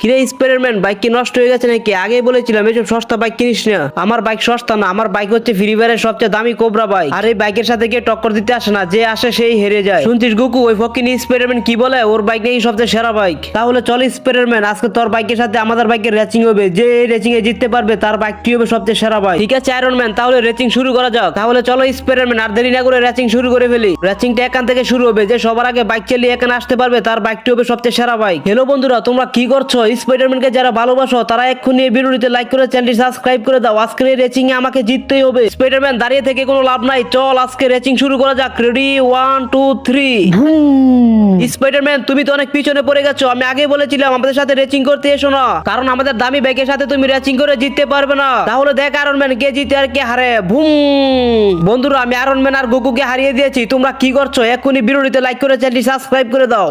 কিরে Spiderman, bike কি নষ্ট হয়ে গেছে নাকি? আগেই বলেছিলাম এসব সস্তা বাইক কিনিস না। আমার বাইক সস্তা না, আমার বাইক হচ্ছে ফ্রি ফায়ারের সবচেয়ে দামি কোবরা বাইক। আর এই বাইকের সাথে কেউ টক্কর দিতে আসে না, যে আসে সেই হেরে যায়। শুনছিস গুকু, ওই ফকিং স্পাইডারম্যান কি বলে ওর বাইক নাকি সবচেয়ে সেরা বাইক। তাহলে চল স্পাইডারম্যান, আজকে তোর বাইকের সাথে আমাদের বাইকের রেসিং হবে। যে এই রেসিং এ জিততে পারবে তার বাইকটি হবে সবচেয়ে সেরা বাইক। ঠিক আছে আয়রন ম্যান, তাহলে রেসিং শুরু করা যাক। তাহলে চলো স্পাইডারম্যান, আর দেরি না করে রেসিং শুরু করে ফেলি। রেসিংটা এখান থেকে শুরু হবে। যে সবার আগে বাইক চালিয়ে এখানে আসতে পারবে তার বাইকটি হবে সবচেয়ে সেরা বাইক। হ্যালো বন্ধুরা, তোমরা কি করছো? স্পাইডারম্যানকে যারা ভালোবাসো তারা এক্ষুনি এই ভিডিওতে লাইক করে চ্যানেলটি সাবস্ক্রাইব করে দাও। আজকের এই রেসিং এ আমাকে জিততেই হবে। স্পাইডারম্যান, দাঁড়িয়ে থেকে কোনো লাভ নাই, চল আজকে রেসিং শুরু করা যাক। রেডি 1 2 3। স্পাইডারম্যান, তুমি তো অনেক পিছনে পড়ে গেছো। আমি আগে বলেছিলাম আমাদের সাথে রেসিং করতে এসো না, কারণ আমাদের দামি বাইকের সাথে তুমি রেসিং করে জিততে পারবে না। তাহলে দেখ আয়রন ম্যান কে জিতে আর কে হারে। বন্ধুরা, আমি আয়রন ম্যান আর গোকুকে হারিয়ে দিয়েছি। তোমরা কি করছো? এক্ষুনি ভিডিওতে লাইক করে চ্যানেলটি সাবস্ক্রাইব করে দাও।